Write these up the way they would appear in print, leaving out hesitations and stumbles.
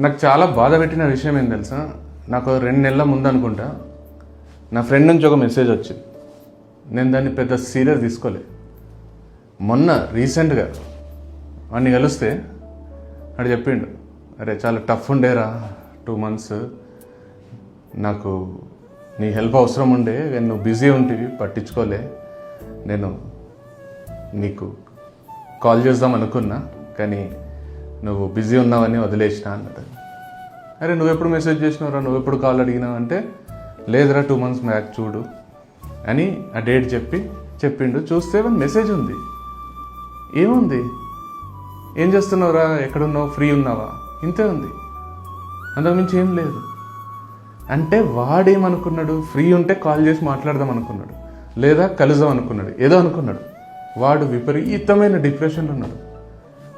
నాకు చాలా బాధ పెట్టిన విషయం ఏం తెలుసా, నాకు 2 నెలల ముందు అనుకుంటా నా ఫ్రెండ్ నుంచి ఒక మెసేజ్ వచ్చింది. నేను దాన్ని పెద్ద సీరియస్ తీసుకోలే. మొన్న రీసెంట్గా వాడిని కలిస్తే వాడు చెప్పిండు, అరే చాలా టఫ్ ఉండేరా 2 months, నాకు నీ హెల్ప్ అవసరం ఉండే కానీ నువ్వు బిజీ ఉంటివి పట్టించుకోలే, నేను నీకు కాల్ చేద్దాం అనుకున్నా కానీ నువ్వు బిజీ ఉన్నావని వదిలేసిన అన్నది. అరే నువ్వెప్పుడు మెసేజ్ చేసినావురా, నువ్వెప్పుడు కాల్ అడిగినావు అంటే, లేదురా 2 months బ్యాక్ చూడు అని ఆ డేట్ చెప్పిండు. చూస్తే వన్ మెసేజ్ ఉంది. ఏముంది, ఏం చేస్తున్నావురా, ఎక్కడున్నావు, ఫ్రీ ఉన్నావా, ఇంతే ఉంది, అంతకుమించి ఏం లేదు. అంటే వాడేమనుకున్నాడు, ఫ్రీ ఉంటే కాల్ చేసి మాట్లాడదాం అనుకున్నాడు, లేదా కలుద్దాం అనుకున్నాడు, ఏదో అనుకున్నాడు. వాడు విపరీతమైన డిప్రెషన్లో ఉన్నాడు.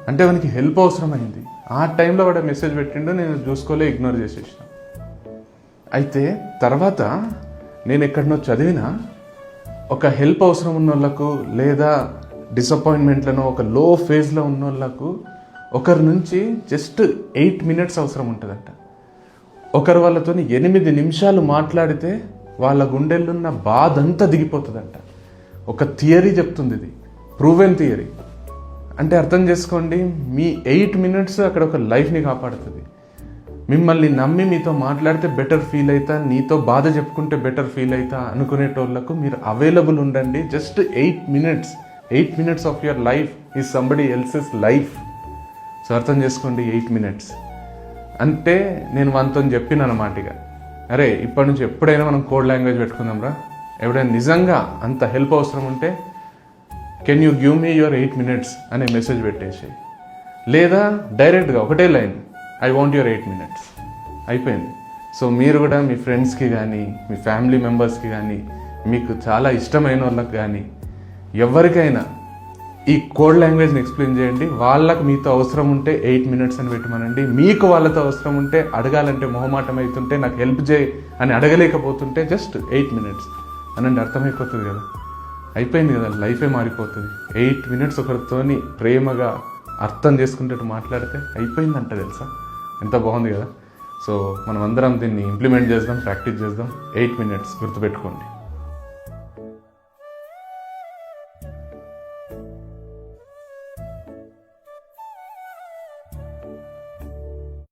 అంటే వానికి హెల్ప్ అవసరమైంది. ఆ టైంలో వాడు మెసేజ్ పెట్టిండు, నేను చూసుకోలే, ఇగ్నోర్ చేసేసిన. అయితే తర్వాత నేను ఎక్కడనో చదివిన, ఒక హెల్ప్ అవసరం ఉన్న వాళ్ళకు లేదా డిసప్పాయింట్మెంట్లను ఒక లో ఫేజ్లో ఉన్న వాళ్ళకు ఒకరి నుంచి జస్ట్ 8 minutes అవసరం ఉంటుందంట. ఒకరు వాళ్ళతో 8 నిమిషాలు మాట్లాడితే వాళ్ళ గుండెల్లున్న బాధ అంతా దిగిపోతుందంట. ఒక థియరీ చెప్తుంది, ఇది ప్రూవెన్ థియరీ. అంటే అర్థం చేసుకోండి, మీ 8 minutes అక్కడ ఒక లైఫ్ని కాపాడుతుంది. మిమ్మల్ని నమ్మి మీతో మాట్లాడితే బెటర్ ఫీల్ అవుతా, నీతో బాధ చెప్పుకుంటే బెటర్ ఫీల్ అవుతా అనుకునేటోళ్ళకు మీరు అవైలబుల్ ఉండండి. Just 8 minutes. 8 minutes of your life is somebody else's life. So అర్థం చేసుకోండి, 8 minutes అంటే నేను మనతో చెప్పిన అన్నమాట. ఇక అరే ఇప్పటి నుంచి ఎప్పుడైనా మనం కోడ్ లాంగ్వేజ్ పెట్టుకుందాం రా, ఎవడైనా నిజంగా అంత హెల్ప్ అవసరం ఉంటే can you give me your 8 minutes అనే మెసేజ్ పెట్టేసి, లేదా డైరెక్ట్గా ఒకటే line, I want your 8 minutes, అయిపోయింది. సో మీరు కూడా మీ ఫ్రెండ్స్కి కానీ, మీ ఫ్యామిలీ మెంబర్స్కి కానీ, మీకు చాలా ఇష్టమైన వాళ్ళకి కానీ, ఎవరికైనా ఈ కోడ్ లాంగ్వేజ్ని ఎక్స్ప్లెయిన్ చేయండి. వాళ్ళకు మీతో అవసరం ఉంటే 8 minutes అని పెట్టమనండి. మీకు వాళ్ళతో అవసరం ఉంటే, అడగాలంటే మొహమాటం అవుతుంటే, నాకు హెల్ప్ చేయి అని అడగలేకపోతుంటే జస్ట్ 8 minutes అనండి. అర్థమైపోతుంది కదా, అయిపోయింది కదా, లైఫే మారిపోతుంది. 8 minutes ఒకరితోని ప్రేమగా అర్థం చేసుకునేటట్టు మాట్లాడితే అయిపోయిందంట. తెలుసా, ఎంత బాగుంది కదా. సో మనం అందరం దీన్ని ఇంప్లిమెంట్ చేద్దాం, ప్రాక్టీస్ చేద్దాం. 8 minutes గుర్తుపెట్టుకోండి.